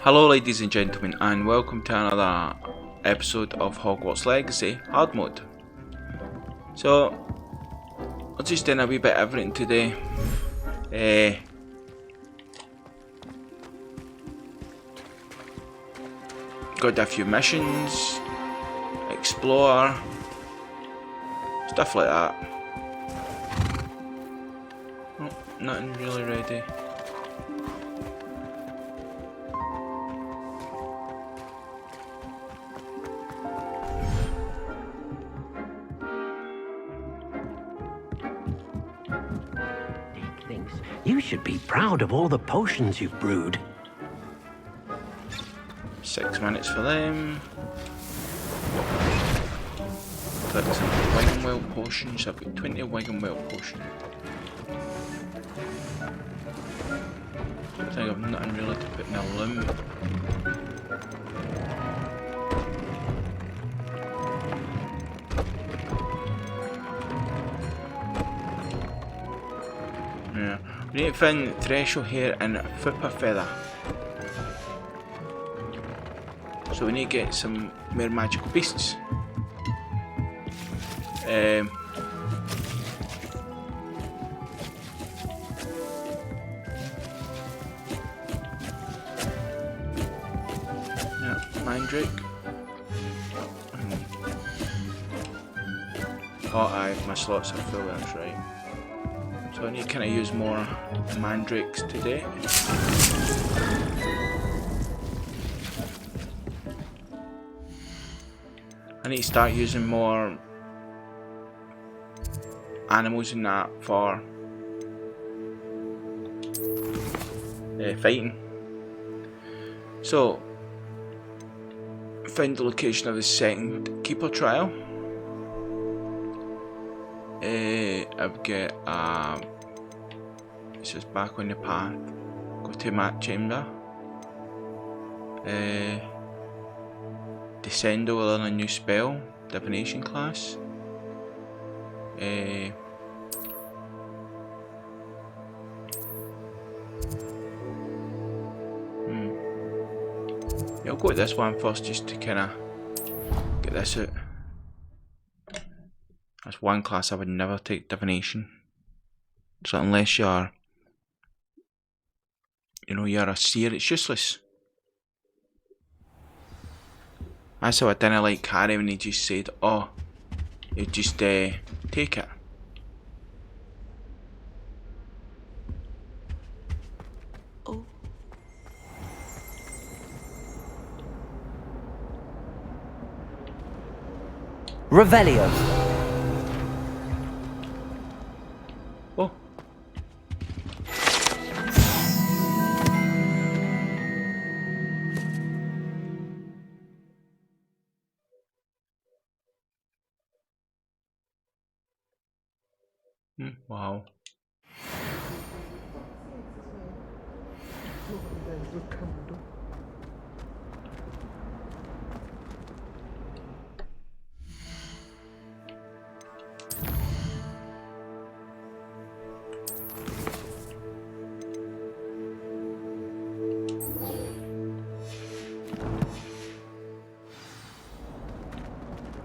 Hello ladies and gentlemen, and welcome to another episode of Hogwarts Legacy Hard Mode. So, we're just doing a wee bit of everything today. Got a few missions, explore, stuff like that. Oh, nothing really ready. You should be proud of all the potions you've brewed. 6 minutes for them. Collect some Wiggenwell potions. I've got 20 Wiggenwell potions. I think I've nothing really to put in a loom. Yeah. We need to find Thresher hair and Fipper feather. So we need to get some more magical beasts. Yeah, Mandrake. Oh aye, my slots are full, that's right. So I need to kind of use more mandrakes today. I need to start using more animals in that for fighting. So, find the location of the second keeper trial. I've got it's just back on the path. Go to Mat Chamber. Descendo will learn a new spell, divination class. Yeah, I'll go with this one first just to kind of get this out. That's one class I would never take, divination. So unless you're, you're a seer, it's useless. That's how I didn't like Harry when he just said, oh, you just take it. Oh. Revelio. Oh. Wow.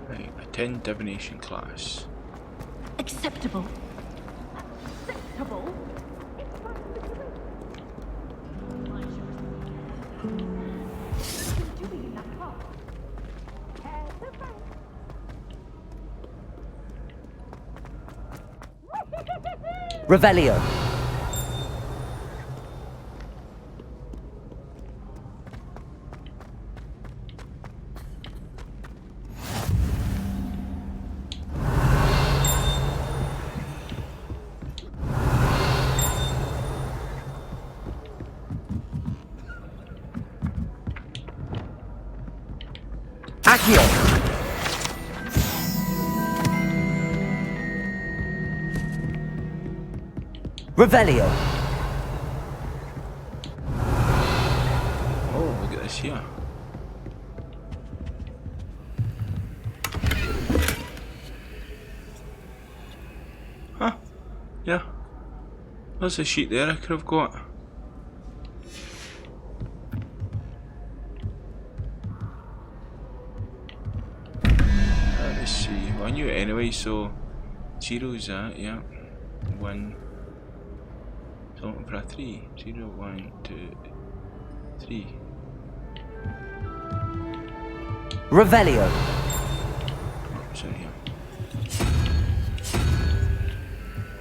Right, attend divination class. Acceptable. Revelio. Accio. Revelio. Oh, look at this here. Huh? Yeah. There's a sheet there I could have got. knew it anyway, so 0's that, yeah. 1. So I'm looking for a 3. 0, 1, 2, 3. Revelio. Oh, sorry, yeah.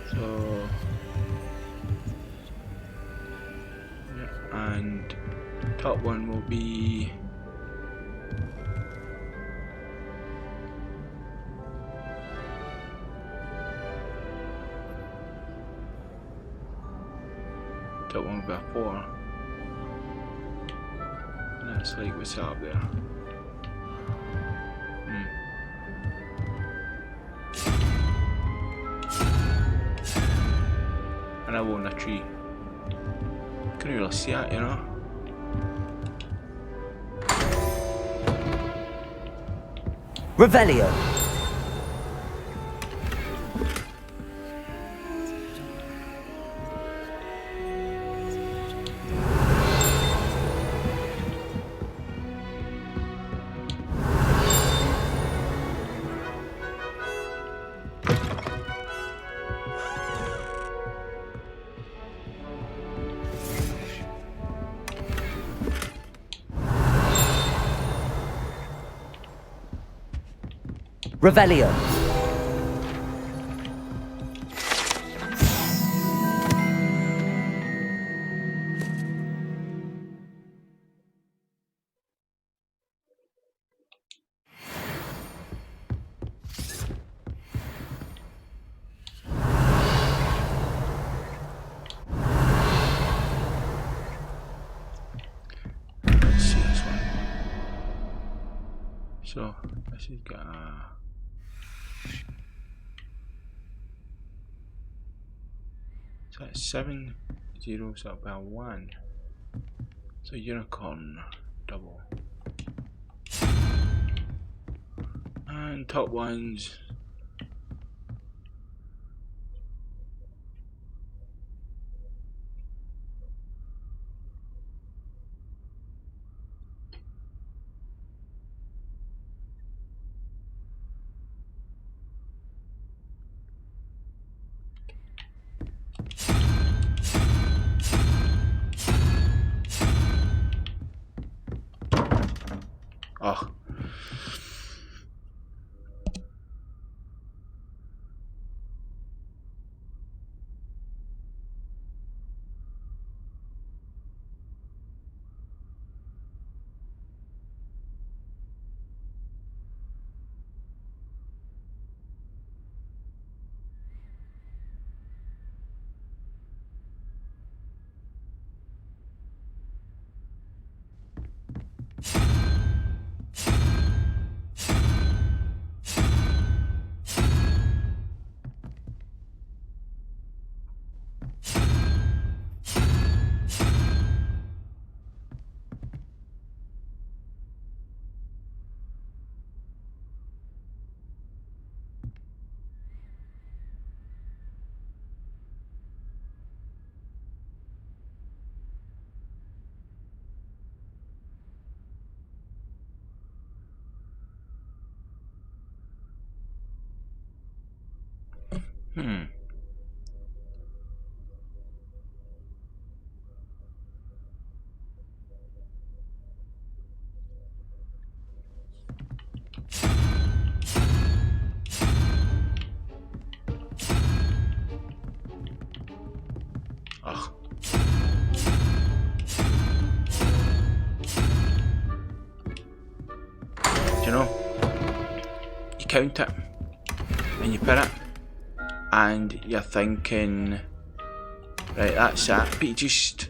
So yeah, and top one will be top one will be a 4. And that's like what's up there. And I won a tree. Couldn't really see it, you know. Revelio. Revelio. Let's see this one. So this has got a so that's 7 zeros up by 1. So unicorn double. And top ones. Oh. Ugh. Do you know? You count it and you put it and you're thinking, right, that's it, but you just,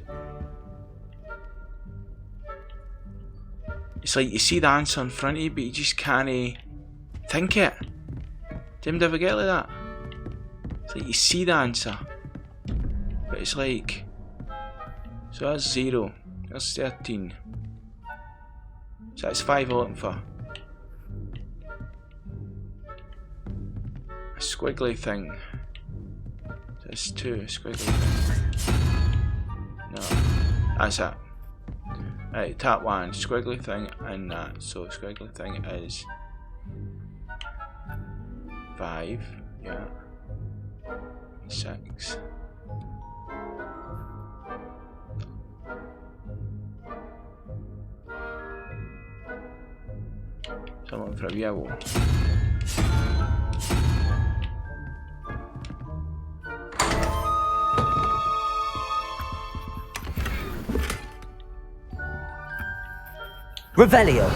it's like you see the answer in front of you but you just can't think it. Do you ever get like that? It's like you see the answer but it's like, so that's 0, that's 13, so that's 5 I'm looking for. A squiggly thing, so that's 2, a squiggly thing. No, that's it. Right, tap 1, squiggly thing and that, so squiggly thing is 5, yeah. 6. Someone for a wee hour. Revelio.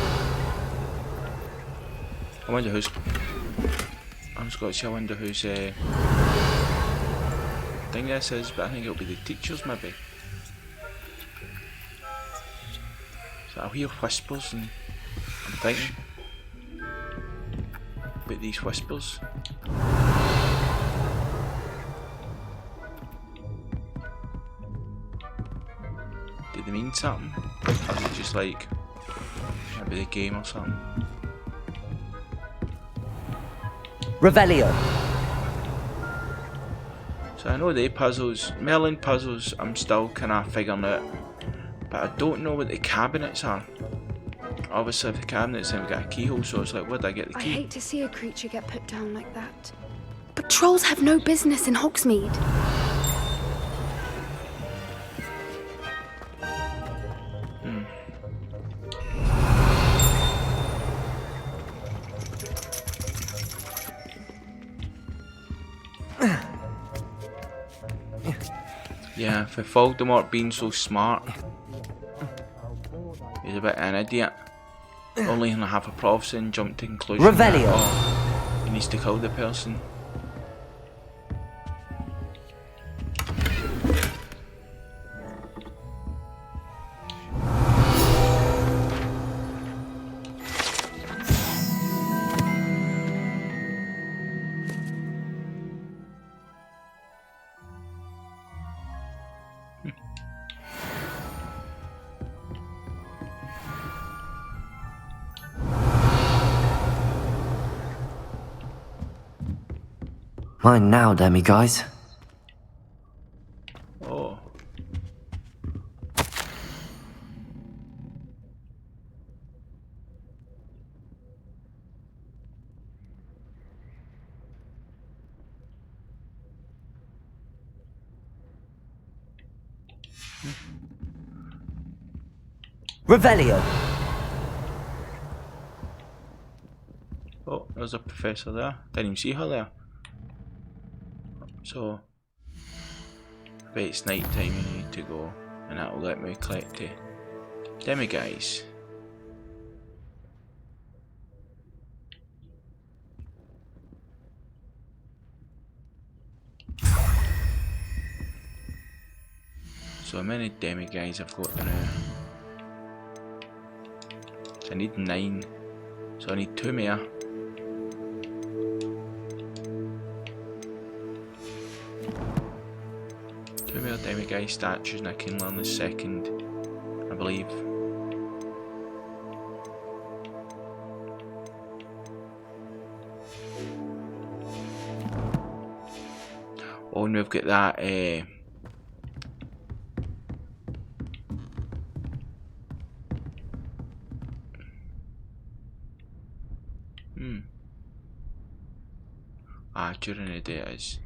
I wonder who's. I'm just going to say I wonder whose thing this is, but I think it'll be the teachers maybe. So I hear whispers and I'm thinking about these whispers. Do they mean something? Or is it just like maybe the game or something? Revelio. So I know the puzzles, Merlin puzzles, I'm still kind of figuring out, but I don't know what the cabinets are. Obviously, if the cabinets then we got a keyhole, so it's like, where did I get the I key? hate to see a creature get put down like that. But trolls have no business in Hogsmeade. Yeah, for Voldemort being so smart, he's a bit of an idiot. Only in half a prophecy and jumped to conclusion that, Revelio. oh, he needs to kill the person. Mine now, demi guys. Oh. Revelio. Oh, there's a professor there. Didn't even see her there. So, I bet it's night time and you need to go, and that'll let me collect the demi-guys. So how many demi-guys I've got now? So I need 9, so I need 2 more. Demi-guy statues and I can learn the second, I believe. Oh, and we've got that during the day it is.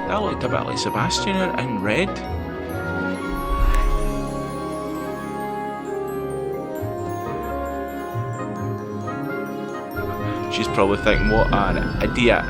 That looked a bit like Sebastian in red. She's probably thinking, what an idiot.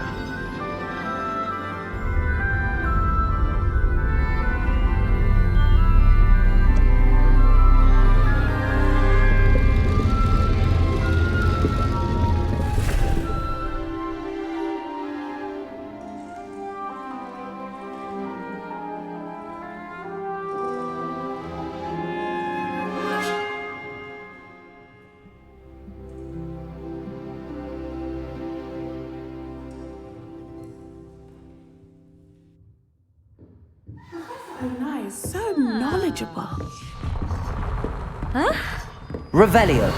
unforgivable. Revelio.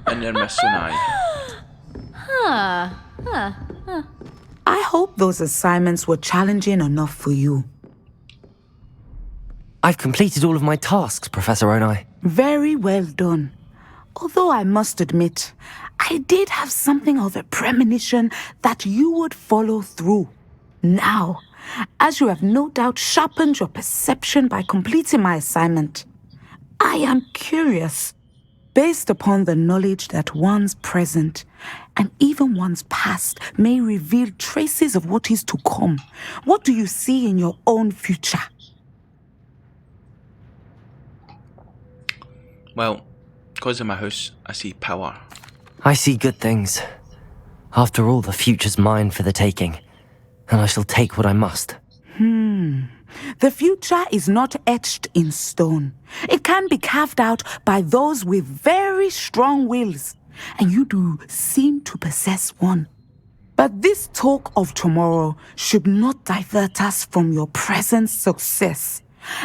And you're missing eye. I hope those assignments were challenging enough for you. I've completed all of my tasks, Professor Oni. Very well done. Although I must admit, I did have something of a premonition that you would follow through. Now, as you have no doubt sharpened your perception by completing my assignment, I am curious, based upon the knowledge that one's present and even one's past may reveal traces of what is to come. What do you see in your own future? Well, because of my house, I see power. I see good things. After all, the future's mine for the taking, and I shall take what I must. The future is not etched in stone. It can be carved out by those with very strong wills, and you do seem to possess one. But this talk of tomorrow should not divert us from your present success.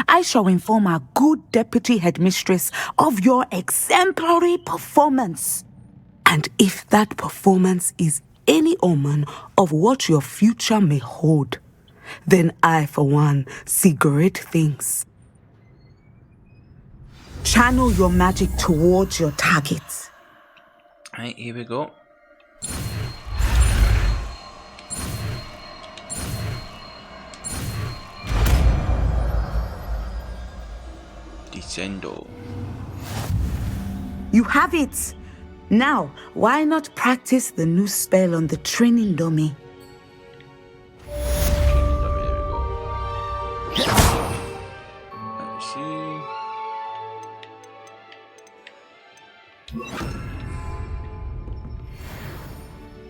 I shall inform our good deputy headmistress of your exemplary performance. And if that performance is any omen of what your future may hold, then I, for one, see great things. Channel your magic towards your targets. Right, here we go. Descendo. You have it! Now, why not practice the new spell on the training dummy? Let's see.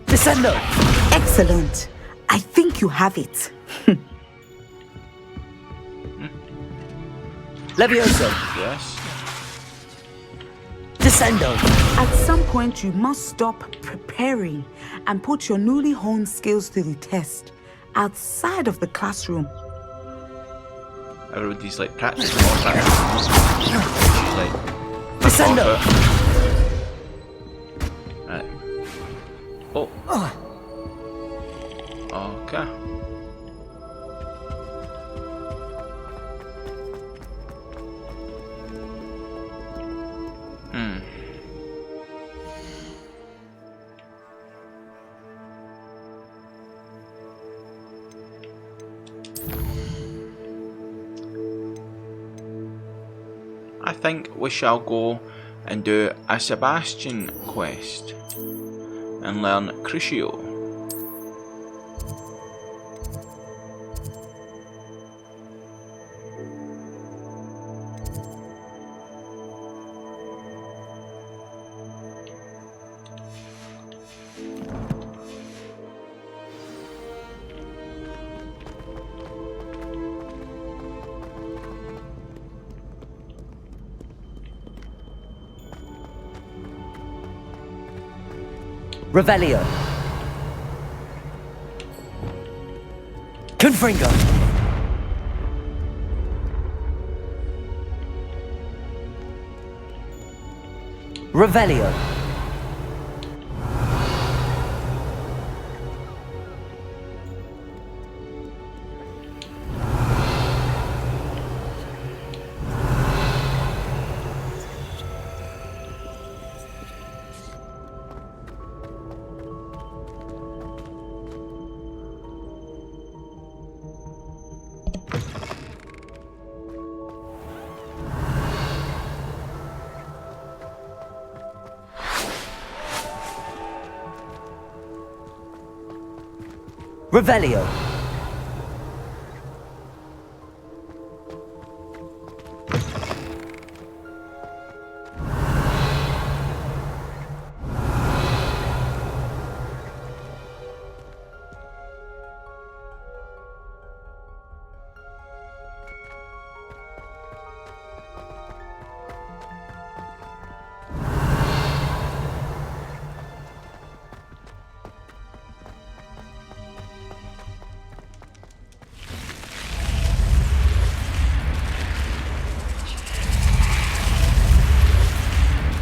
Descendo! Excellent. I think you have it. Levioso! Yes. Descendo! At some point, you must stop preparing and put your newly honed skills to the test outside of the classroom. Everybody's like practicing all that. Like, Descendo! right. Oh. Okay. I think we shall go and do a Sebastian quest and learn Crucio. Revelio. Confringo. Revelio. Revelio.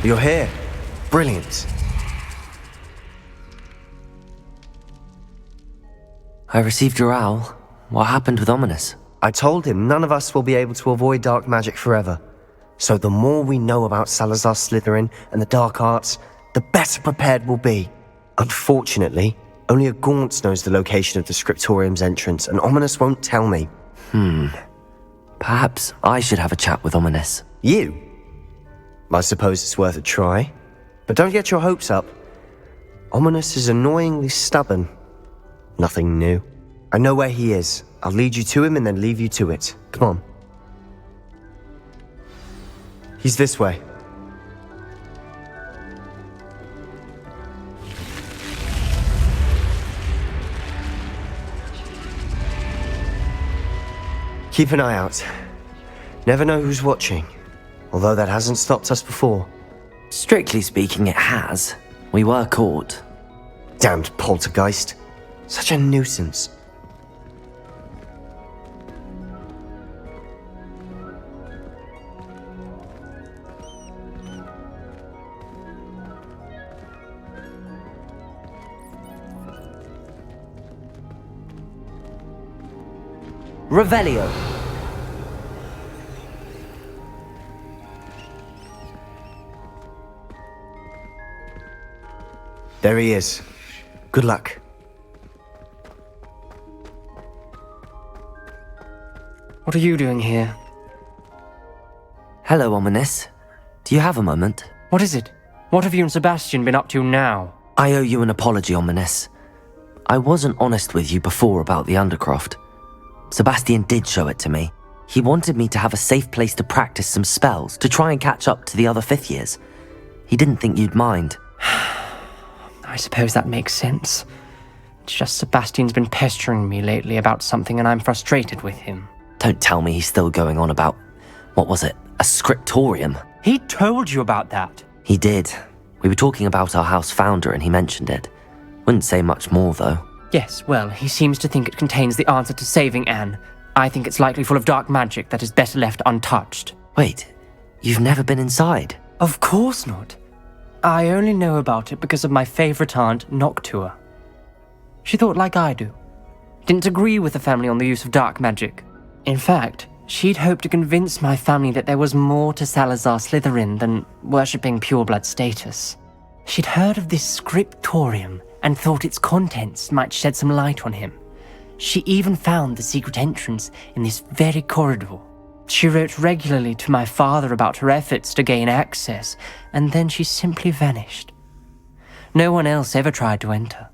You're here. Brilliant. I received your owl. What happened with Ominus? I told him none of us will be able to avoid dark magic forever. So the more we know about Salazar Slytherin and the dark arts, the better prepared we'll be. Unfortunately, only a Gaunt knows the location of the scriptorium's entrance, and Ominus won't tell me. Perhaps I should have a chat with Ominus. You? I suppose it's worth a try. But don't get your hopes up. Ominus is annoyingly stubborn. Nothing new. I know where he is. I'll lead you to him and then leave you to it. Come on. He's this way. Keep an eye out. Never know who's watching. Although that hasn't stopped us before. Strictly speaking, it has. We were caught. Damned poltergeist. Such a nuisance. Revelio. There he is. Good luck. What are you doing here? Hello, Ominus. Do you have a moment? What is it? What have you and Sebastian been up to now? I owe you an apology, Ominus. I wasn't honest with you before about the Undercroft. Sebastian did show it to me. He wanted me to have a safe place to practice some spells, to try and catch up to the other fifth years. He didn't think you'd mind. I suppose that makes sense. It's just Sebastian's been pestering me lately about something and I'm frustrated with him. Don't tell me he's still going on about, what was it, a scriptorium? He told you about that. He did. We were talking about our house founder and he mentioned it. Wouldn't say much more, though. Yes, well, he seems to think it contains the answer to saving Anne. I think it's likely full of dark magic that is better left untouched. Wait, you've never been inside? Of course not. I only know about it because of my favourite aunt, Noctua. She thought like I do. Didn't agree with the family on the use of dark magic. In fact, she'd hoped to convince my family that there was more to Salazar Slytherin than worshipping pureblood status. She'd heard of this scriptorium and thought its contents might shed some light on him. She even found the secret entrance in this very corridor. She wrote regularly to my father about her efforts to gain access, and then she simply vanished. No one else ever tried to enter.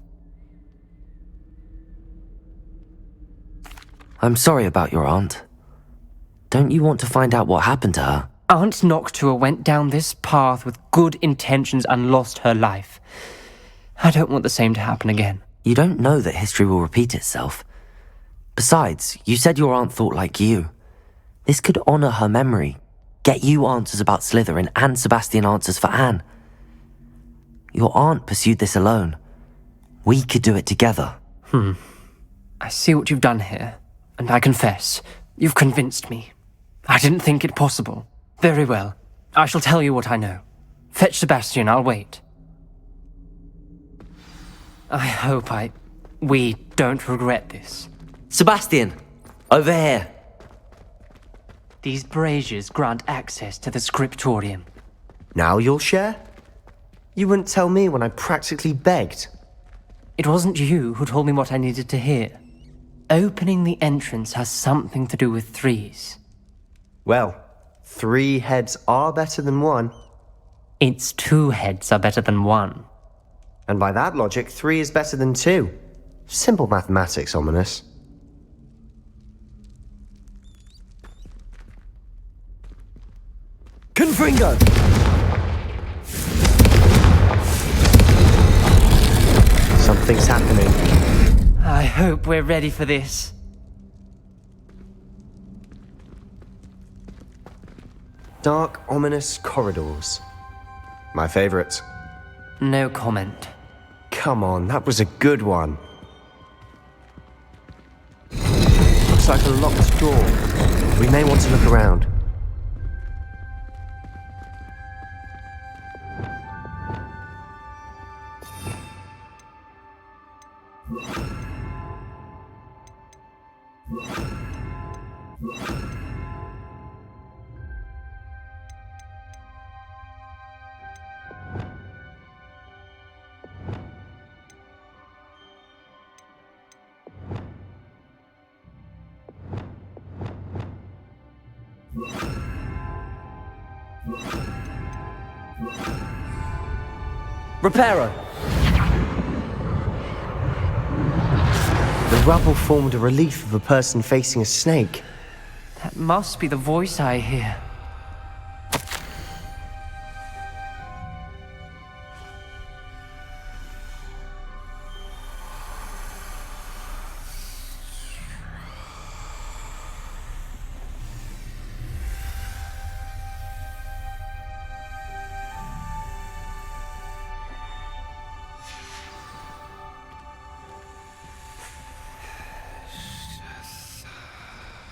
I'm sorry about your aunt. Don't you want to find out what happened to her? Aunt Noctua went down this path with good intentions and lost her life. I don't want the same to happen again. You don't know that history will repeat itself. Besides, you said your aunt thought like you. This could honor her memory, get you answers about Slytherin and Sebastian answers for Anne. Your aunt pursued this alone. We could do it together. I see what you've done here, and I confess, you've convinced me. I didn't think it possible. Very well. I shall tell you what I know. Fetch Sebastian, I'll wait. I hope we don't regret this. Sebastian! Over here! These braziers grant access to the scriptorium. Now you'll share? You wouldn't tell me when I practically begged. It wasn't you who told me what I needed to hear. Opening the entrance has something to do with threes. Well, 3 heads are better than 1. Its 2 heads are better than 1. And by that logic, 3 is better than 2. Simple mathematics, Ominus. Confringo! Something's happening. I hope we're ready for this. Dark, ominous corridors. My favorite. No comment. Come on, that was a good one. Looks like a locked door. We may want to look around. Reparo! The rubble formed a relief of a person facing a snake. That must be the voice I hear.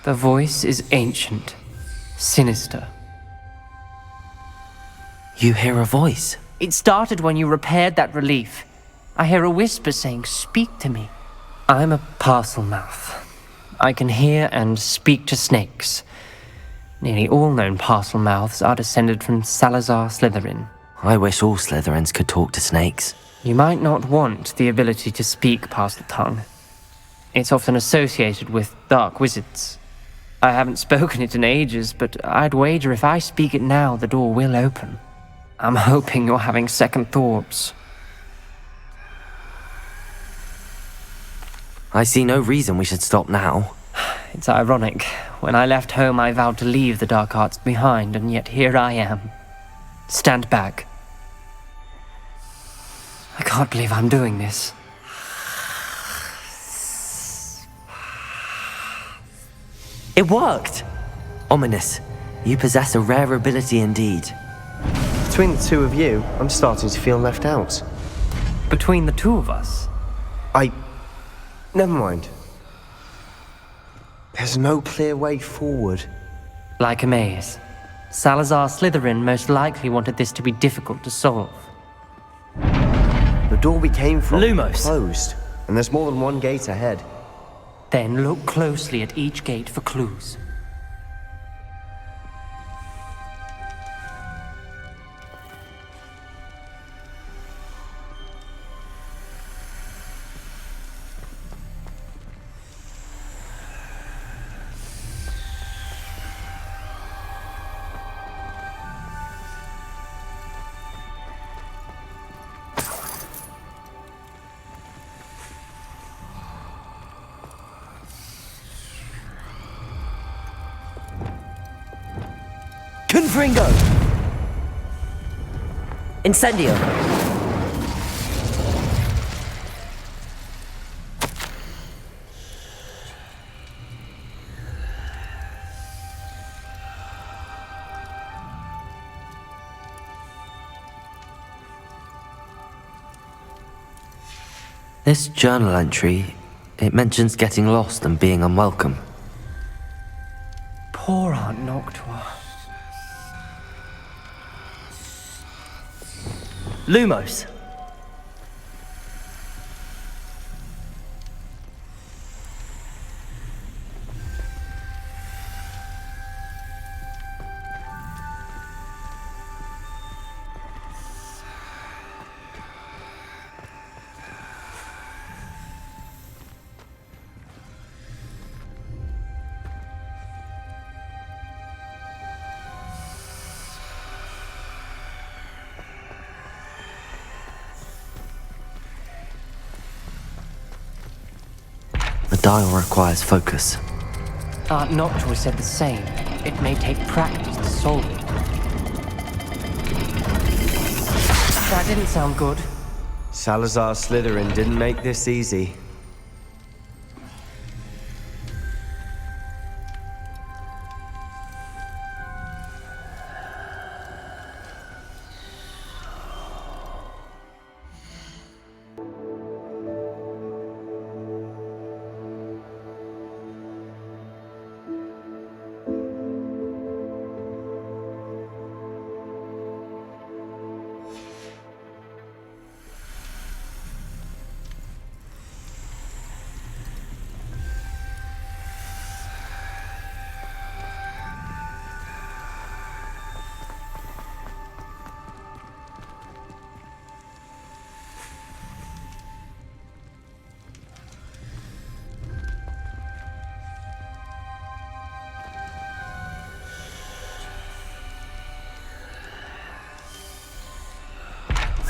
The voice is ancient, sinister. You hear a voice? It started when you repaired that relief. I hear a whisper saying, "Speak to me." I'm a parcel mouth. I can hear and speak to snakes. Nearly all known parcel mouths are descended from Salazar Slytherin. I wish all Slytherins could talk to snakes. You might not want the ability to speak past the tongue. It's often associated with dark wizards. I haven't spoken it in ages, but I'd wager if I speak it now, the door will open. I'm hoping you're having second thoughts. I see no reason we should stop now. It's ironic. When I left home, I vowed to leave the dark arts behind, and yet here I am. Stand back. I can't believe I'm doing this. It worked! Ominous, you possess a rare ability indeed. Between the two of you, I'm starting to feel left out. Between the two of us, Never mind. There's no clear way forward. like a maze. Salazar Slytherin most likely wanted this to be difficult to solve. The door we came from Lumos. closed, and there's more than one gate ahead. Then look closely at each gate for clues. Confringo! Incendio! This journal entry, it mentions getting lost and being unwelcome. Poor Aunt Noctua. Lumos! The dial requires focus. Aunt Noctua said the same. It may take practice to solve it. That didn't sound good. Salazar Slytherin didn't make this easy.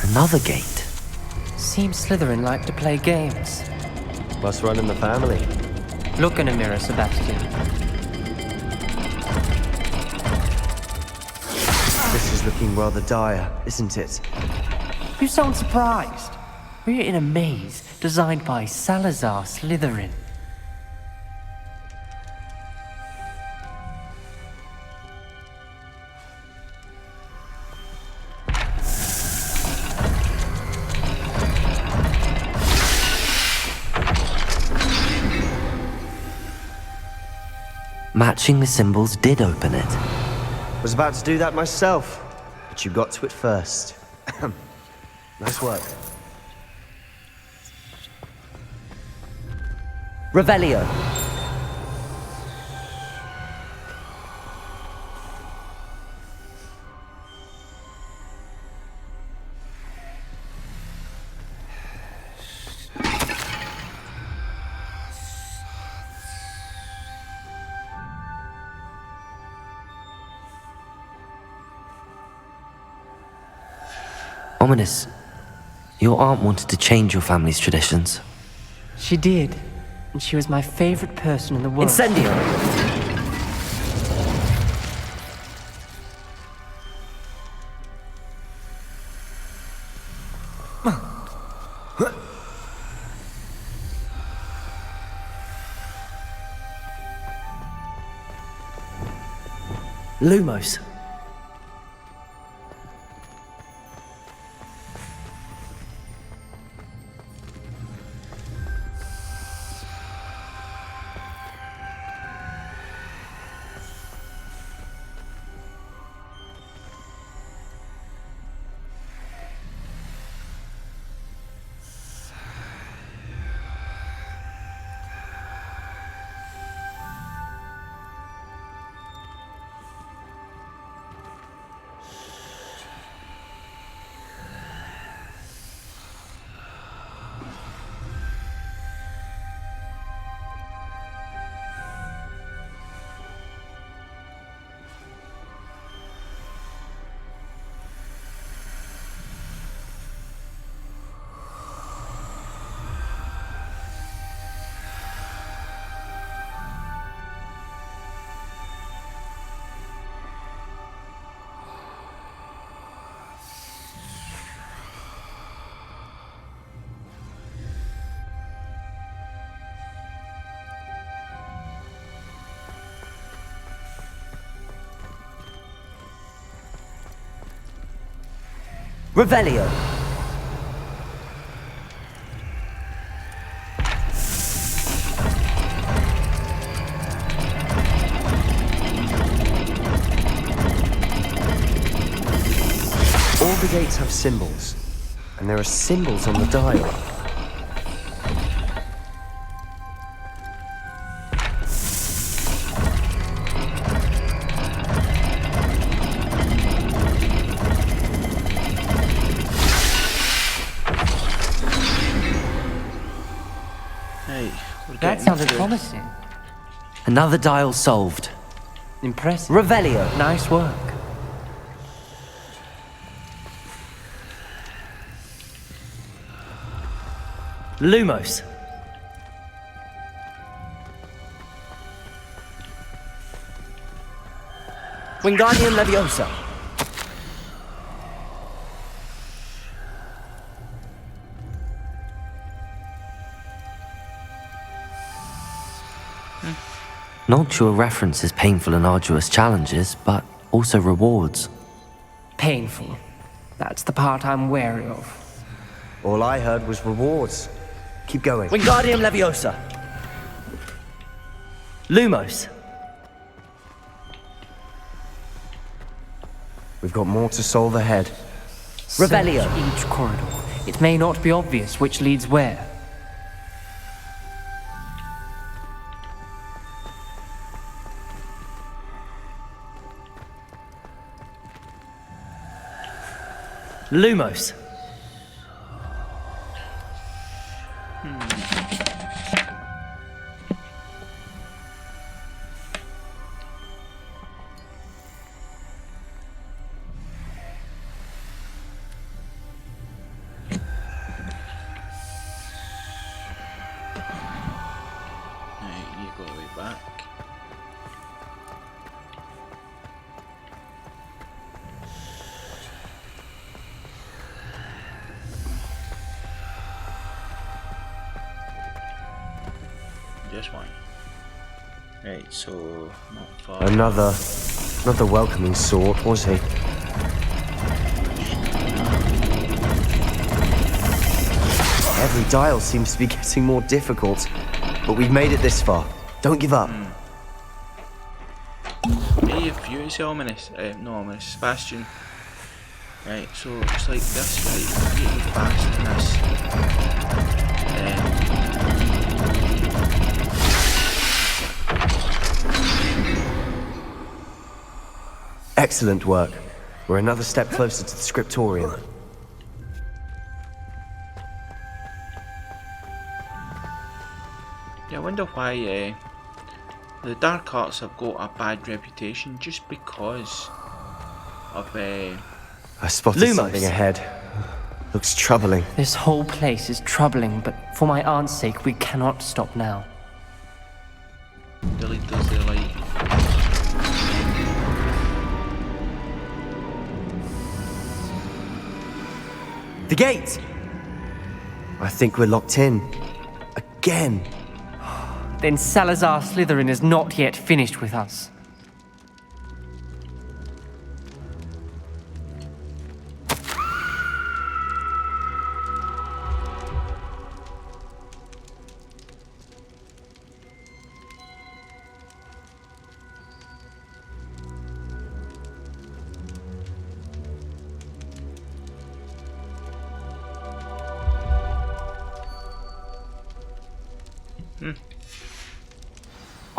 Another gate. Seems Slytherin like to play games. Must run in the family. Look in a mirror, Sebastian. This is looking rather dire, isn't it? You sound surprised. We're in a maze designed by Salazar Slytherin. Matching the symbols did open it. Was about to do that myself, but you got to it first. Nice work. Revelio. Ominous, your aunt wanted to change your family's traditions. She did, and she was my favorite person in the world. Incendio! Lumos. Revelio. All the gates have symbols, and there are symbols on the dial. Hey, we're That getting sounded to it. promising. Another dial solved. Impressive. Revelio. Nice work. Lumos. Wingardium Leviosa. Noctua references painful and arduous challenges, but also rewards. Painful. That's the part I'm wary of. All I heard was rewards. Keep going. Wingardium Leviosa. Lumos. We've got more to solve ahead. Revelio. Search each corridor. It may not be obvious which leads where. Lumos. go the way back. Just one. Right, so not far. Another welcoming sort, was he? Every dial seems to be getting more difficult, but we've made it this far. Don't give up. Hey, if you say Ominus, no Ominus, Sebastian. Right, so it's like this, right? You go past this. Excellent work. We're another step closer to the scriptorium. Yeah, I wonder why the dark arts have got a bad reputation just because of I spotted Lumos. something ahead. Looks troubling. This whole place is troubling, but for my aunt's sake, we cannot stop now. the leaders they like. The gate! I think we're locked in. Again. Then Salazar Slytherin is not yet finished with us.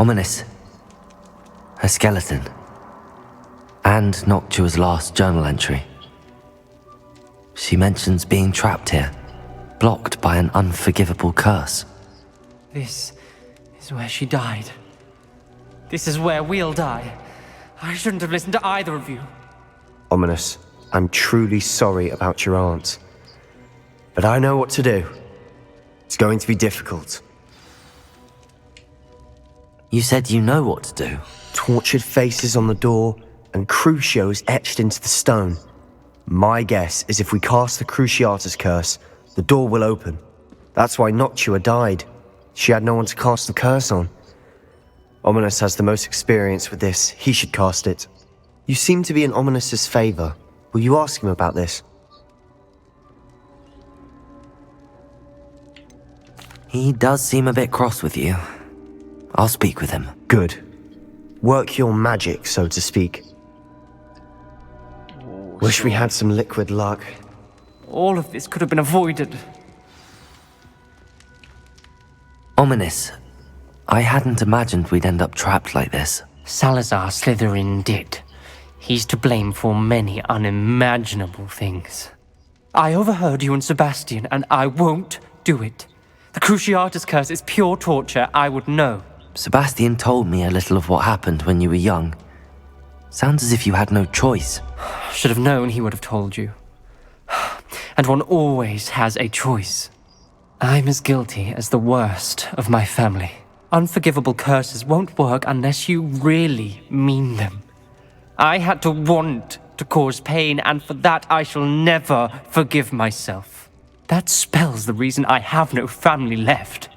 Ominous. Her skeleton. And Noctua's last journal entry. She mentions being trapped here, blocked by an unforgivable curse. This is where she died. This is where we'll die. I shouldn't have listened to either of you. Ominous, I'm truly sorry about your aunt. But I know what to do. It's going to be difficult. You said you know what to do. Tortured faces on the door and crucios etched into the stone. My guess is if we cast the Cruciatus curse, the door will open. That's why Noctua died. She had no one to cast the curse on. Ominous has the most experience with this. He should cast it. You seem to be in Ominous's favor. Will you ask him about this? He does seem a bit cross with you. I'll speak with him. Good. Work your magic, so to speak. Wish we had some liquid luck. All of this could have been avoided. Ominous. I hadn't imagined we'd end up trapped like this. Salazar Slytherin did. He's to blame for many unimaginable things. I overheard you and Sebastian, and I won't do it. The Cruciatus curse is pure torture, I would know. Sebastian told me a little of what happened when you were young. Sounds as if you had no choice. Should have known he would have told you. And one always has a choice. I'm as guilty as the worst of my family. Unforgivable curses won't work unless you really mean them. I had to want to cause pain, and for that I shall never forgive myself. That spells the reason I have no family left.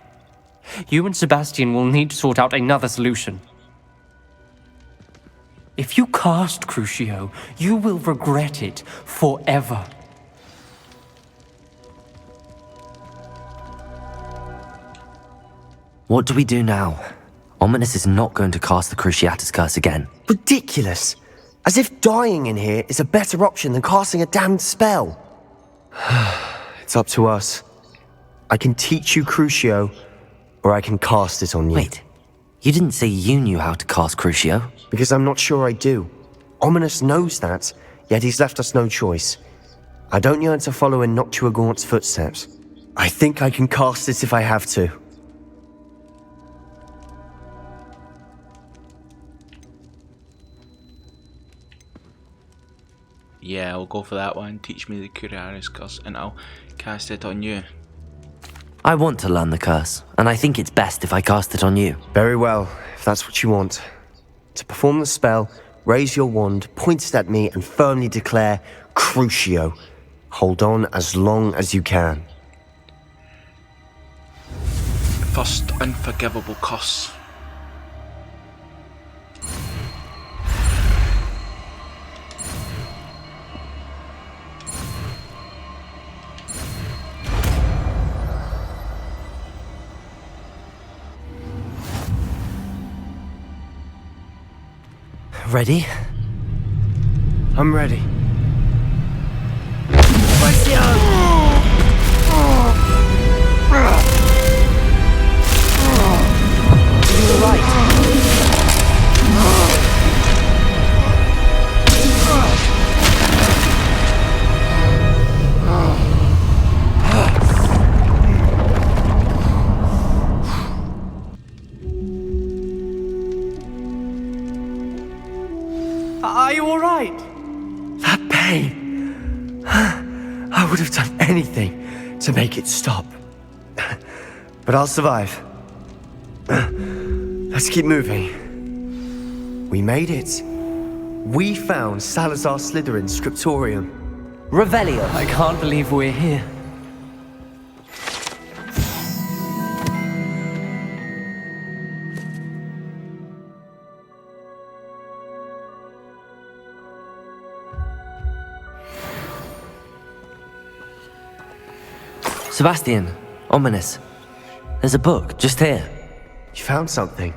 You and Sebastian will need to sort out another solution. If you cast Crucio, you will regret it forever. What do we do now? Ominous is not going to cast the Cruciatus curse again. Ridiculous! As if dying in here is a better option than casting a damned spell. It's up to us. I can teach you Crucio, or I can cast it on you. Wait, you didn't say you knew how to cast Crucio? Because I'm not sure I do. Ominous knows that, yet he's left us no choice. I don't yearn to follow in Noctua Gaunt's footsteps. I think I can cast it if I have to. Yeah, I'll go for that one. Teach me the Curiaris curse and I'll cast it on you. I want to learn the curse, and I think it's best if I cast it on you. Very well, if that's what you want. To perform the spell, raise your wand, point it at me, and firmly declare, Crucio. Hold on as long as you can. First unforgivable curse. Ready? I'm ready. Are you alright? That pain. I would have done anything to make it stop. But I'll survive. Let's keep moving. We made it. We found Salazar Slytherin's scriptorium. Revelio. I can't believe we're here. Sebastian, Ominus. There's a book just here. You found something.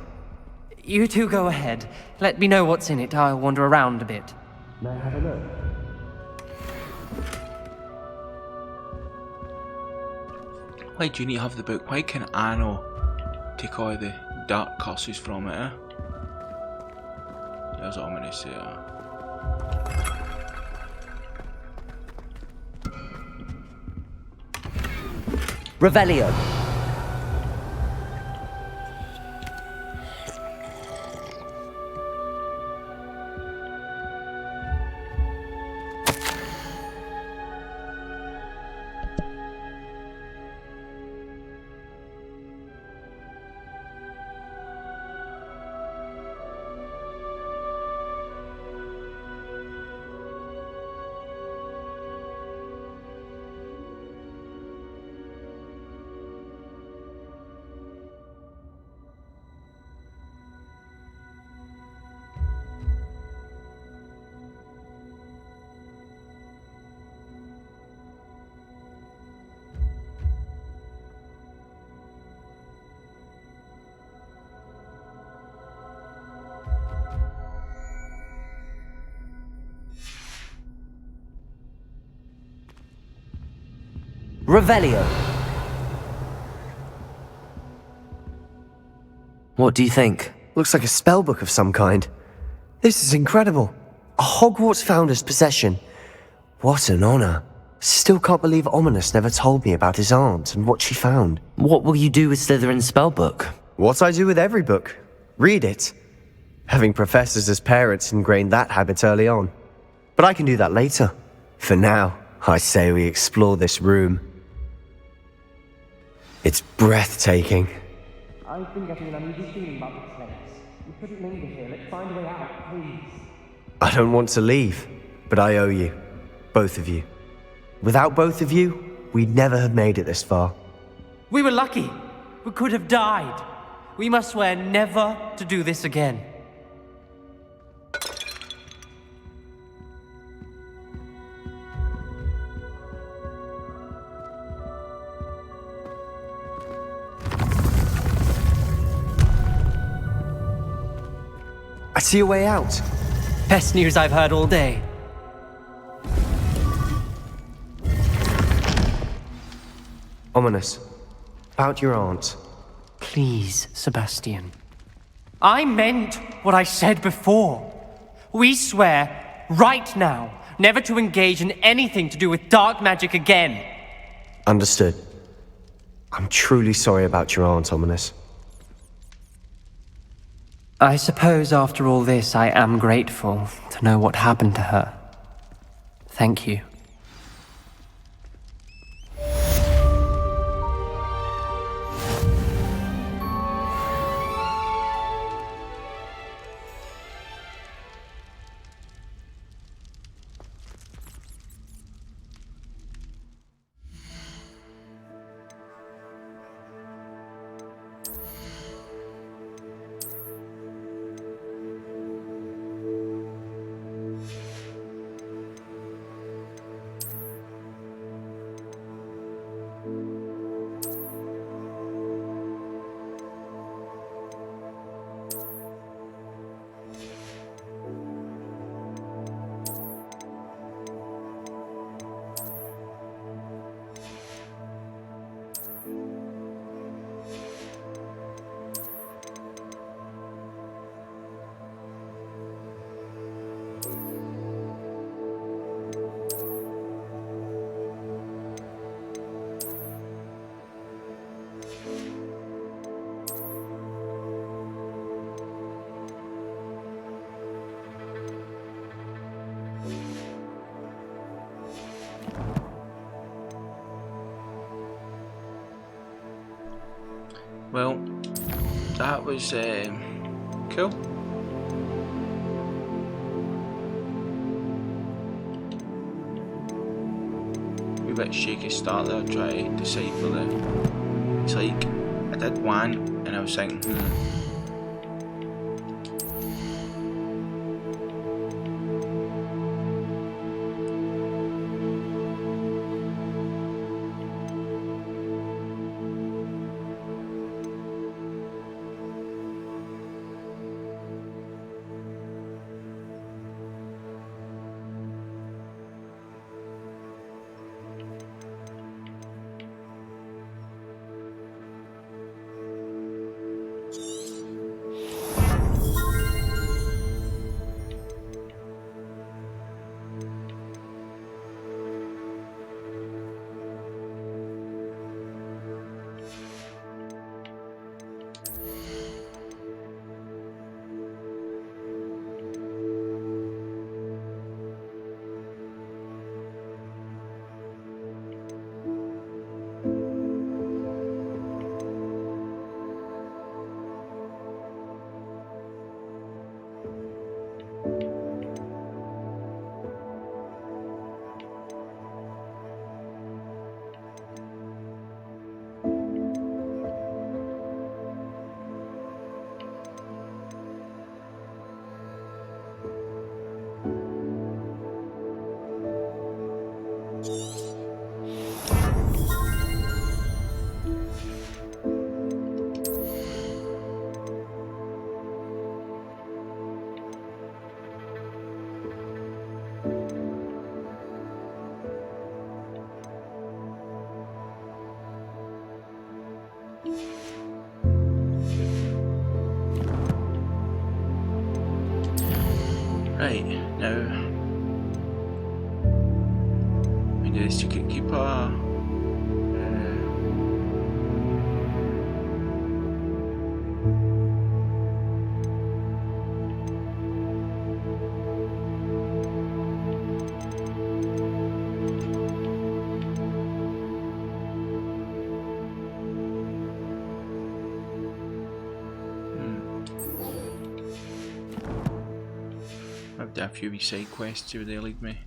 You two go ahead. Let me know what's in it. I'll wander around a bit. Why do you need to have the book? Why can Anno take all the dark curses from it, eh? There's Ominous there. Revelio. Revelio. What do you think? Looks like a spellbook of some kind. This is incredible. A Hogwarts founder's possession. What an honor. Still can't believe Ominous never told me about his aunt and what she found. What will you do with Slytherin's spellbook? What I do with every book. Read it. Having professors as parents ingrained that habit early on. But I can do that later. For now, I say we explore this room. It's breathtaking. I've been getting an uneasy feeling about this place. We couldn't linger here. Let's find a way out, please. I don't want to leave, but I owe you. Both of you. Without both of you, we'd never have made it this far. We were lucky. We could have died. We must swear never to do this again. I see a way out. Best news I've heard all day. Ominous. About your aunt. Please, Sebastian. I meant what I said before. We swear, right now, never to engage in anything to do with dark magic again. Understood. I'm truly sorry about your aunt, Ominous. I suppose after all this, I am grateful to know what happened to her. Thank you. Well, that was cool. A bit shaky start there, try to decipher the. It's like I did one, and I was thinking, right, now we do this secret keeper. I've done a few wee side quests, see where they lead me.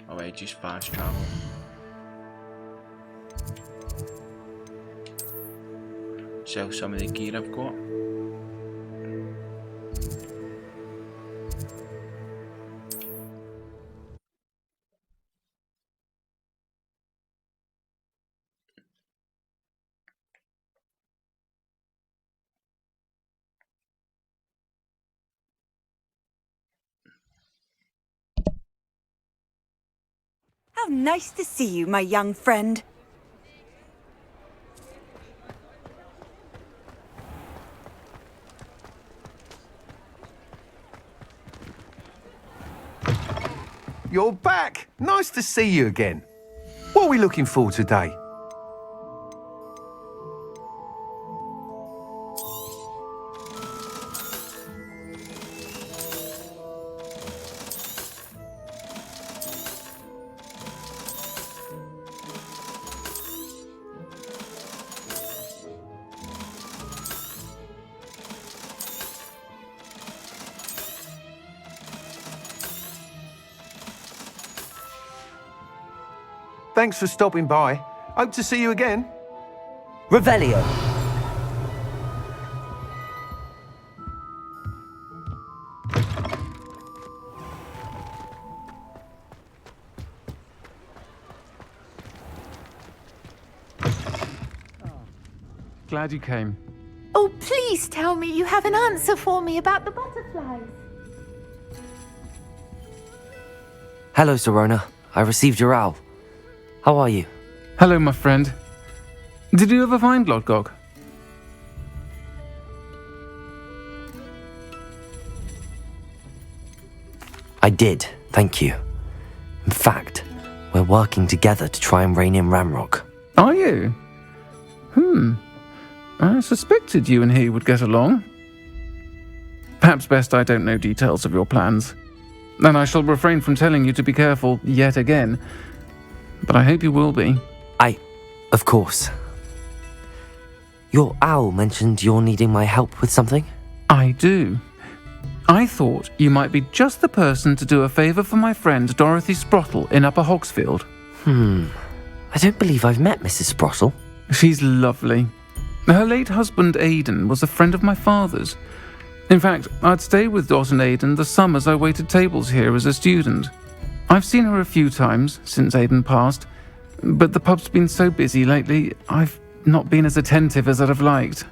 Oh, I just fast travel. Sell some of the gear I've got. How nice to see you, my young friend. You're back! Nice to see you again. What are we looking for today? Thanks for stopping by. Hope to see you again. Revelio. Glad you came. Oh, please tell me you have an answer for me about the butterflies. Hello, Serona. I received your owl. How are you? Hello, my friend. Did you ever find Lodgok? I did, thank you. In fact, we're working together to try and rein in Ramrock. Are you? I suspected you and he would get along. Perhaps best I don't know details of your plans. And I shall refrain from telling you to be careful yet again. But I hope you will be. Of course. Your owl mentioned you're needing my help with something? I do. I thought you might be just the person to do a favour for my friend Dorothy Sprottle in Upper Hogsfield. I don't believe I've met Mrs. Sprottle. She's lovely. Her late husband Aidan was a friend of my father's. In fact, I'd stay with Dot and Aidan the summers I waited tables here as a student. I've seen her a few times since Aidan passed, but the pub's been so busy lately, I've not been as attentive as I'd have liked.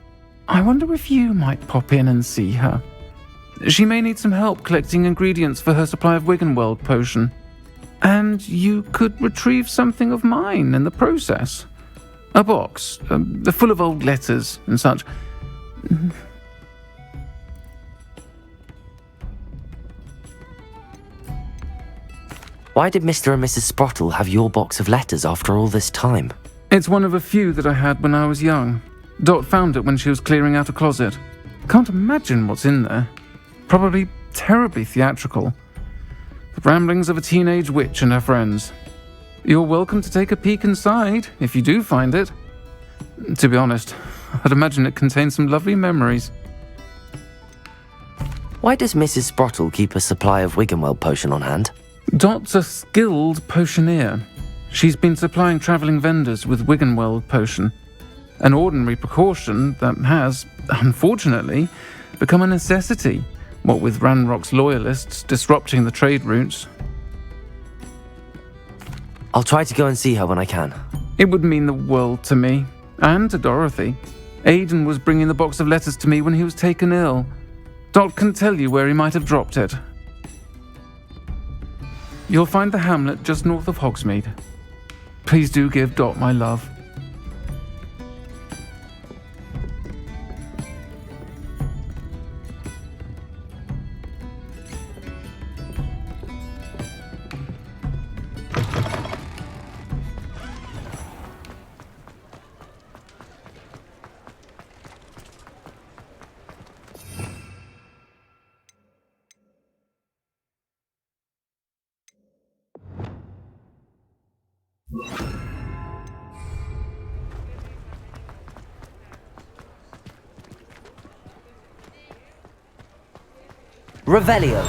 I wonder if you might pop in and see her. She may need some help collecting ingredients for her supply of Wiggenweld potion. And you could retrieve something of mine in the process. A box, full of old letters and such. Why did Mr. and Mrs. Sprottle have your box of letters after all this time? It's one of a few that I had when I was young. Dot found it when she was clearing out a closet. Can't imagine what's in there. Probably terribly theatrical. The ramblings of a teenage witch and her friends. You're welcome to take a peek inside, if you do find it. To be honest, I'd imagine it contains some lovely memories. Why does Mrs. Sprottle keep a supply of Wiggenweld potion on hand? Dot's a skilled potioneer. She's been supplying travelling vendors with Wiggenweld potion. An ordinary precaution that has, unfortunately, become a necessity, what with Ranrock's loyalists disrupting the trade routes. I'll try to go and see her when I can. It would mean the world to me, and to Dorothy. Aidan was bringing the box of letters to me when he was taken ill. Dot can tell you where he might have dropped it. You'll find the hamlet just north of Hogsmeade. Please do give Dot my love. Revelio.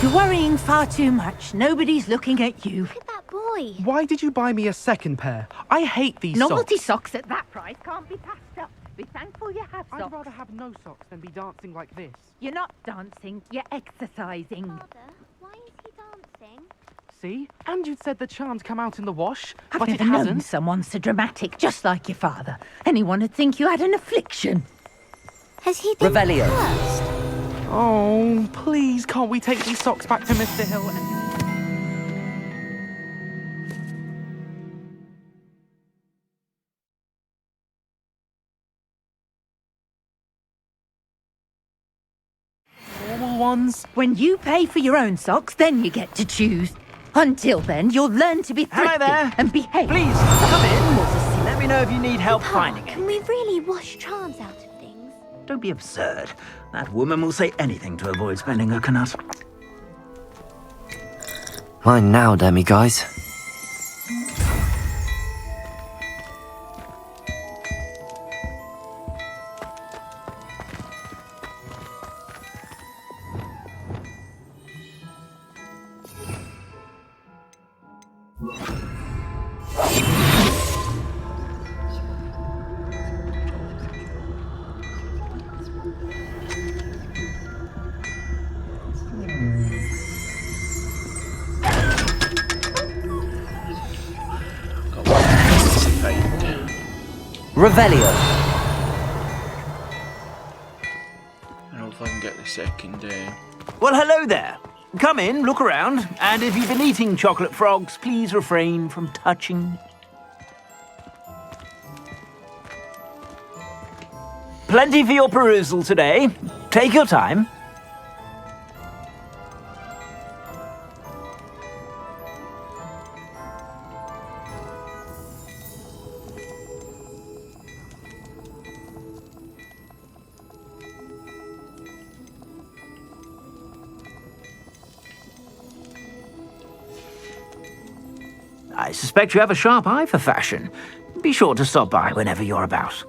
You're worrying far too much. Nobody's looking at you. Look at that boy. Why did you buy me a second pair? I hate these Novelty socks. socks at that price can't be passed up. Be thankful you have socks. I'd rather have no socks than be dancing like this. You're not dancing, you're exercising. Father, why is he dancing? See? And you'd said the charm'd come out in the wash, I've but it never known hasn't. someone so dramatic, just like your father. Anyone would think you had an affliction. Has he been Revelio. cursed? Oh, please, can't we take these socks back to Mr. Hill and... normal ones? When you pay for your own socks, then you get to choose. Until then, you'll learn to be Hello thrifty there. and behave. Please, come in. Let me know if you need help finding it. Can we really wash charms out of things? Don't be absurd. That woman will say anything to avoid spending a canut. Mine now, Demi guys. Revelio. I don't know if I can get the second. Well, hello there. Come in, look around, and if you've been eating chocolate frogs, please refrain from touching. Plenty for your perusal today. Take your time. I suspect you have a sharp eye for fashion. Be sure to stop by whenever you're about.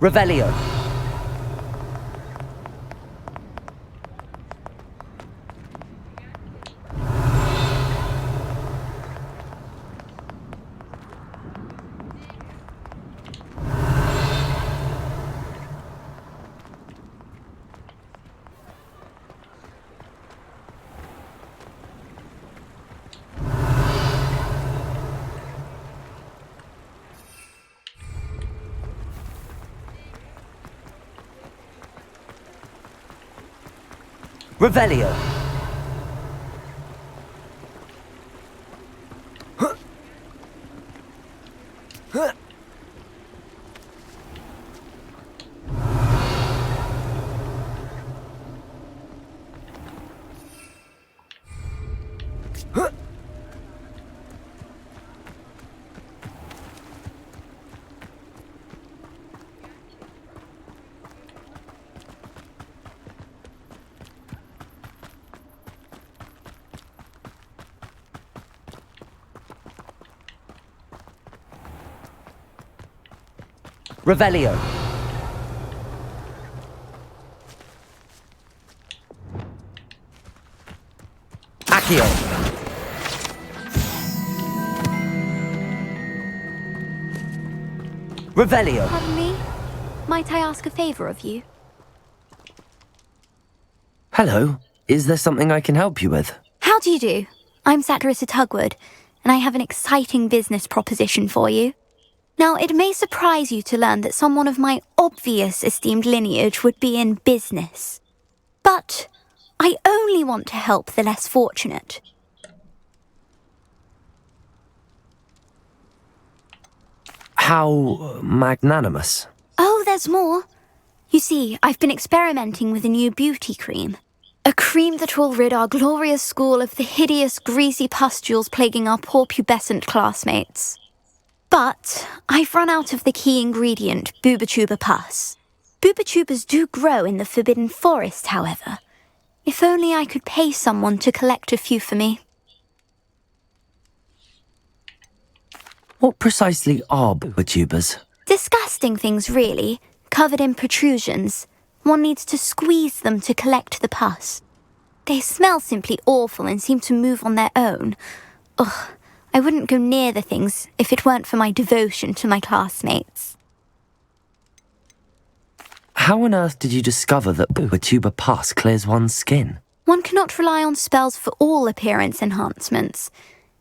Revelio. Revelio. Revelio. Accio. Revelio. Pardon me? Might I ask a favor of you? Hello. Is there something I can help you with? How do you do? I'm Satirissa Tugwood, and I have an exciting business proposition for you. Now, it may surprise you to learn that someone of my obvious esteemed lineage would be in business. But I only want to help the less fortunate. How magnanimous. Oh, there's more. You see, I've been experimenting with a new beauty cream. A cream that will rid our glorious school of the hideous, greasy pustules plaguing our poor pubescent classmates. But I've run out of the key ingredient, Bubatuba pus. Bubatubas do grow in the Forbidden Forest, however. If only I could pay someone to collect a few for me. What precisely are Bubatubas? Disgusting things, really, covered in protrusions. One needs to squeeze them to collect the pus. They smell simply awful and seem to move on their own. Ugh. I wouldn't go near the things if it weren't for my devotion to my classmates. How on earth did you discover that Bubatuba pus clears one's skin? One cannot rely on spells for all appearance enhancements.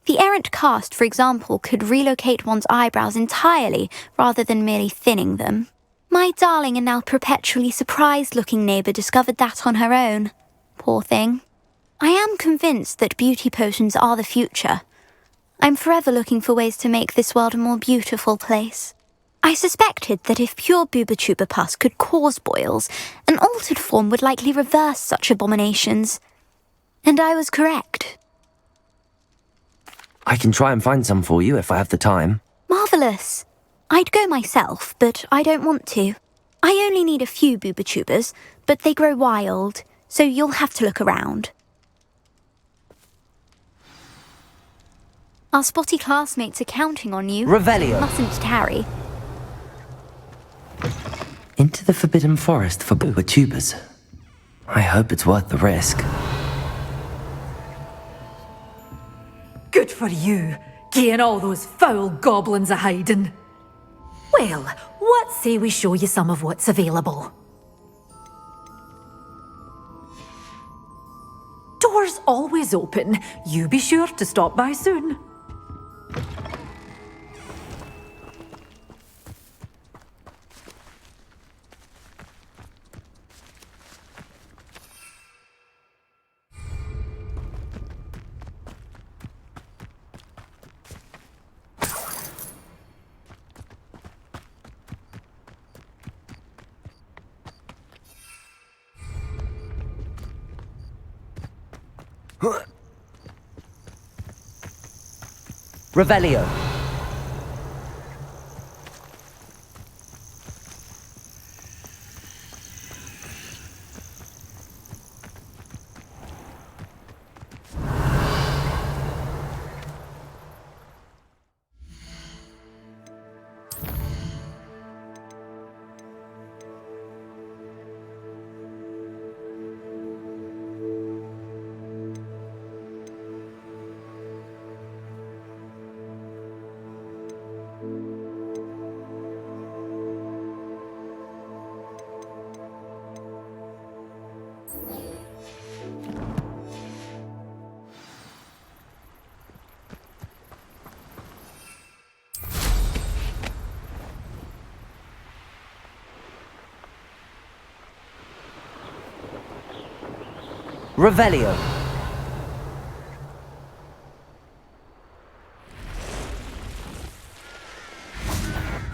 The errant cast, for example, could relocate one's eyebrows entirely rather than merely thinning them. My darling and now perpetually surprised-looking neighbour discovered that on her own. Poor thing. I am convinced that beauty potions are the future. I'm forever looking for ways to make this world a more beautiful place. I suspected that if pure Bubatuba pus could cause boils, an altered form would likely reverse such abominations. And I was correct. I can try and find some for you if I have the time. Marvellous. I'd go myself, but I don't want to. I only need a few Bubatubas, but they grow wild, so you'll have to look around. Our spotty classmates are counting on you. Revelio. Mustn't tarry. Into the Forbidden Forest for Bubatubas. I hope it's worth the risk. Good for you, getting all those foul goblins a hiding. Well, what say we show you some of what's available? Doors always open. You be sure to stop by soon. Revelio. Revelio.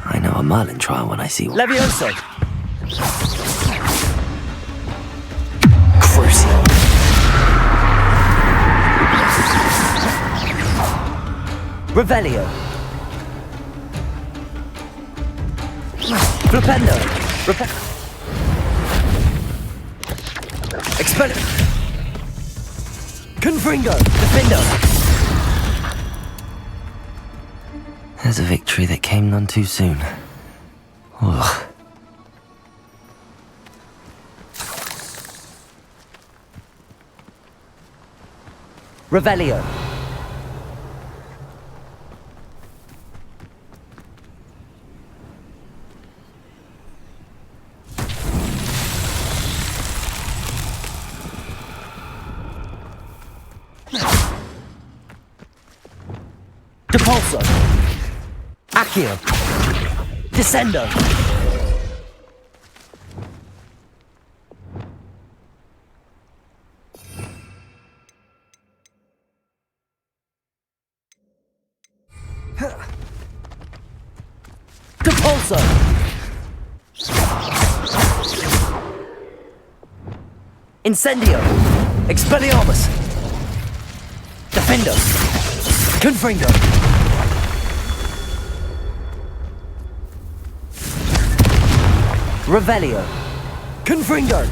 I know a Merlin trial when I see one. Levioso. Crucio. Revelio. Flipendo. Expelliarmus. Confringo. Defendo. There's a victory that came none too soon. Ugh. Revelio. Depulso. Accio. Descendo. Depulso. Incendio. Expelliarmus. Defendo. Confringo. Revelio. Confringo.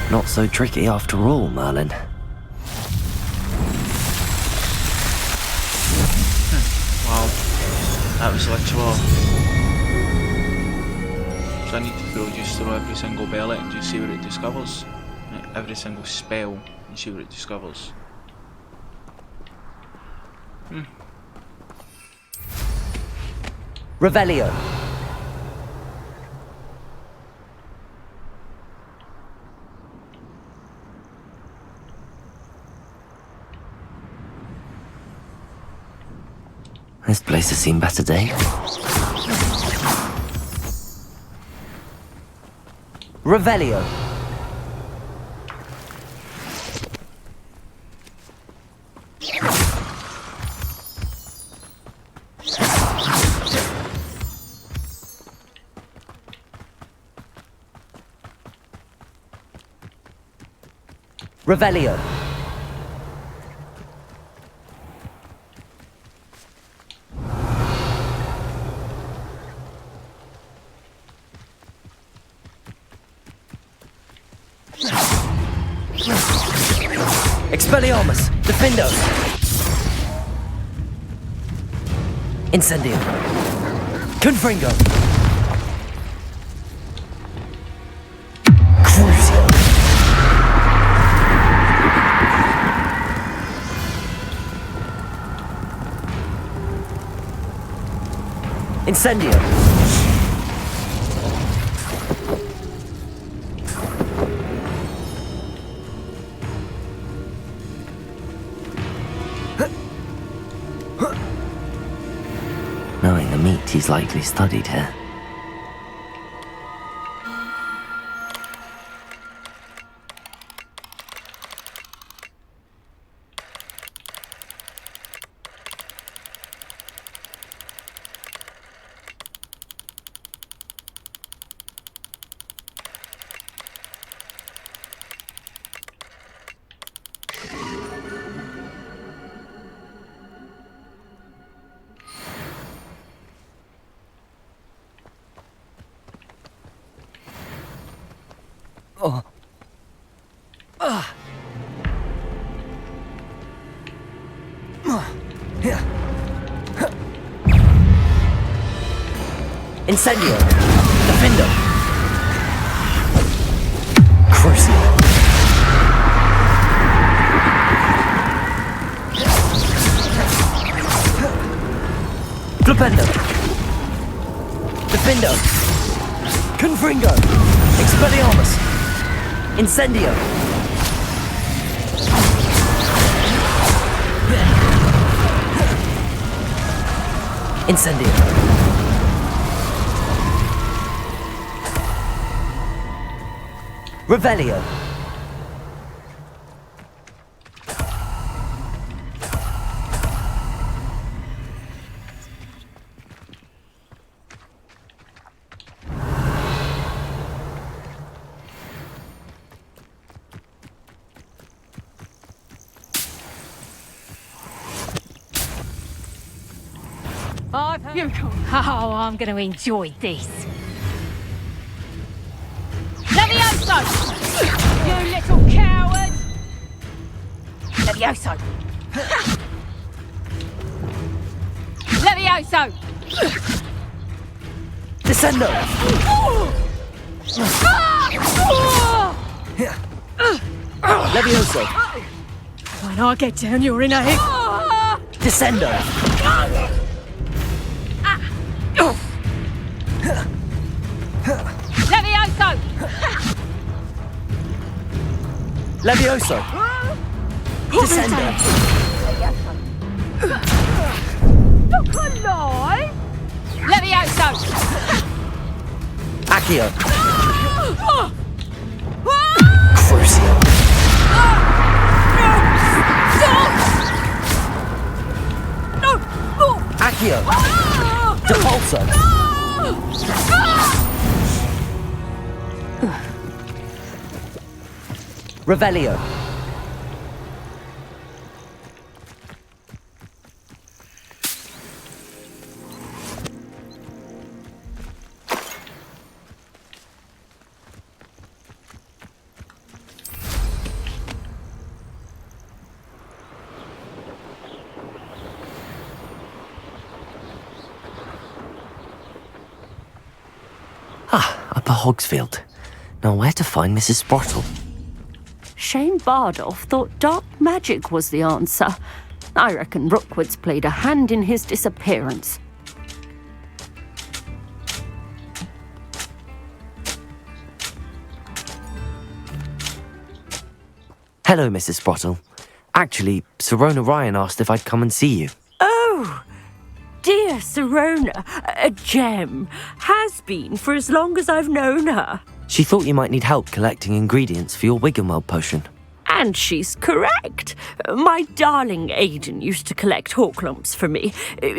Not so tricky after all, Merlin. Wow. That was literal. So I need to go just through every single bellet and just see what it discovers. Like, every single spell and see what it discovers. Revelio. This place has seen better days. Revelio. Revelio. Expelliarmus. Defendo. Incendio. Confringo. Crucio. Incendio. Knowing the meat, he's likely studied here. Oh. Incendio. Defendo. Crucio. Flipendo. Defendo. Confringo. Expelliarmus. Incendio. Incendio. Revelio. Oh, I'm going to enjoy this. Levioso! You little coward! Levioso! Levioso! Descendo! Levioso! When I get down, you're in a heap. Descendo! Levioso! Levioso! Descendo! Look alive! Levioso! Accio! Crucio! Accio! Depulso! Revelio. Upper Hogsfield. Now where to find Mrs. Sprottle? Shane Bardolph thought dark magic was the answer. I reckon Rookwood's played a hand in his disappearance. Hello, Mrs. Sprottle. Actually, Sirona Ryan asked if I'd come and see you. Oh, dear Sirona, a gem. Has been for as long as I've known her. She thought you might need help collecting ingredients for your Wiggenweld potion. And she's correct. My darling Aidan used to collect hawk lumps for me.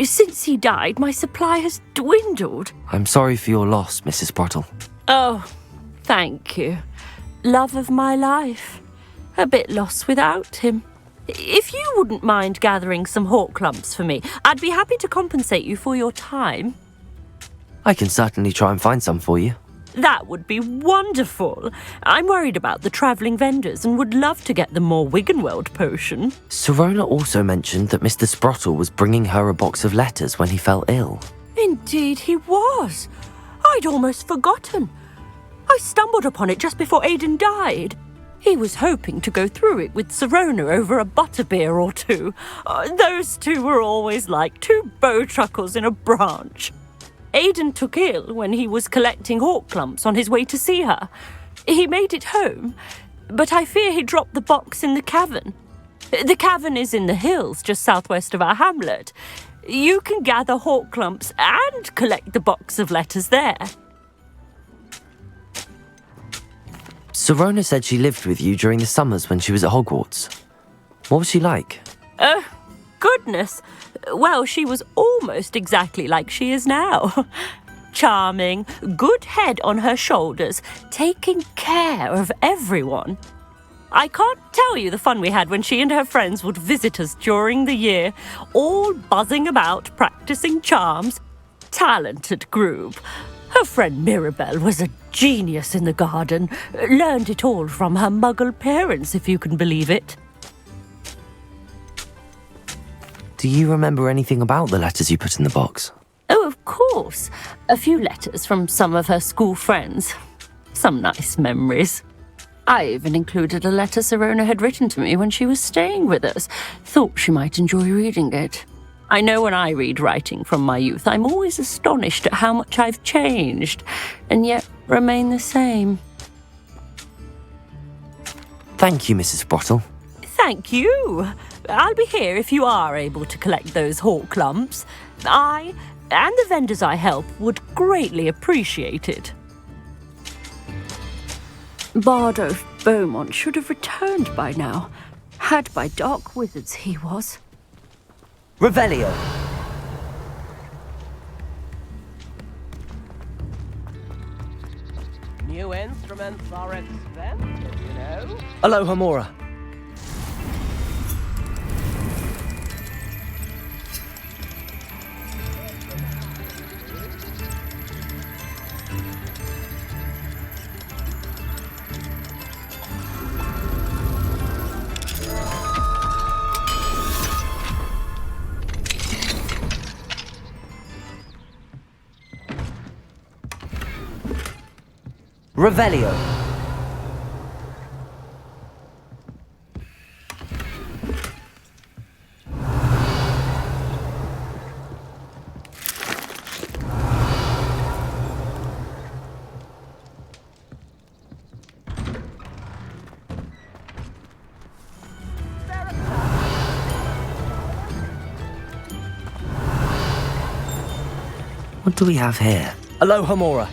Since he died, my supply has dwindled. I'm sorry for your loss, Mrs. Sprottle. Oh, thank you. Love of my life. A bit lost without him. If you wouldn't mind gathering some hawk lumps for me, I'd be happy to compensate you for your time. I can certainly try and find some for you. That would be wonderful. I'm worried about the travelling vendors and would love to get them more Wiggenweld potion. Sirona also mentioned that Mr. Sprottle was bringing her a box of letters when he fell ill. Indeed he was. I'd almost forgotten. I stumbled upon it just before Aidan died. He was hoping to go through it with Sirona over a butterbeer or two. Those two were always like two bowtruckles in a branch. Aidan took ill when he was collecting hawk clumps on his way to see her. He made it home, but I fear he dropped the box in the cavern. The cavern is in the hills just southwest of our hamlet. You can gather hawk clumps and collect the box of letters there. Sirona said she lived with you during the summers when she was at Hogwarts. What was she like? Goodness. Well, she was almost exactly like she is now. Charming, good head on her shoulders, taking care of everyone. I can't tell you the fun we had when she and her friends would visit us during the year, all buzzing about, practicing charms. Talented group. Her friend Mirabelle was a genius in the garden. Learned it all from her muggle parents, if you can believe it. Do you remember anything about the letters you put in the box? Oh, of course. A few letters from some of her school friends. Some nice memories. I even included a letter Sirona had written to me when she was staying with us. Thought she might enjoy reading it. I know when I read writing from my youth, I'm always astonished at how much I've changed, and yet remain the same. Thank you, Mrs. Sprottle. Thank you. I'll be here if you are able to collect those hawk lumps. I, and the vendors I help, would greatly appreciate it. Bardo Beaumont should have returned by now. Had by dark wizards he was. Revelio. New instruments are expensive, you know. Aloha Mora. Revelio. What do we have here? Aloha Mora.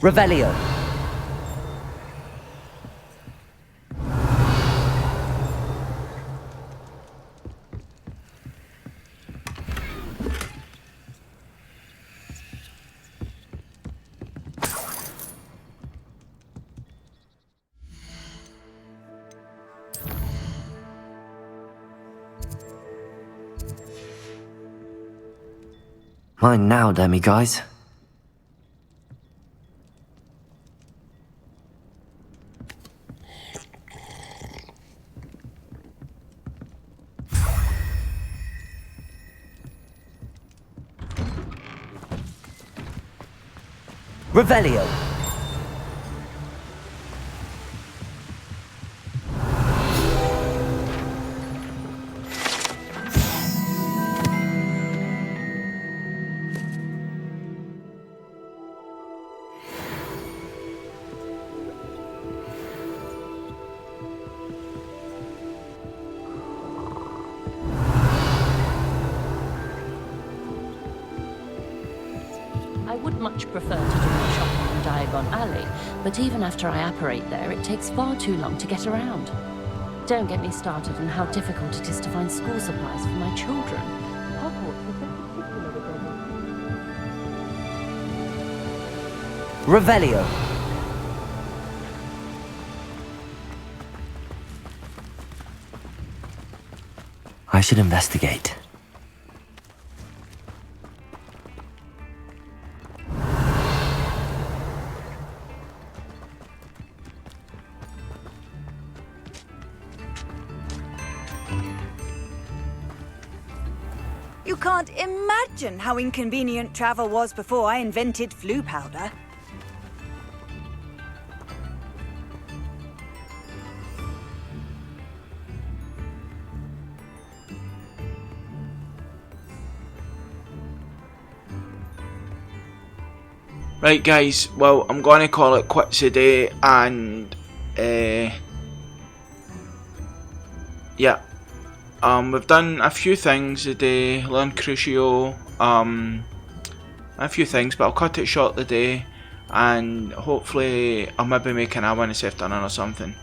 Revelio. Mine now, demi-guys. Revelio. I would much prefer to do my shopping in Diagon Alley, but even after I apparate there, it takes far too long to get around. Don't get me started on how difficult it is to find school supplies for my children. Hogwarts is so particular with their... Revelio. I should investigate. You can't imagine how inconvenient travel was before I invented flu powder. Right guys, well I'm going to call it quits today, and yeah, we've done a few things today, learned crucio, a few things, but I'll cut it short today, and hopefully I'll maybe make an hour and a half done or something.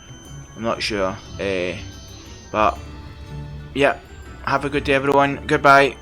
I'm not sure, but yeah, have a good day everyone, goodbye.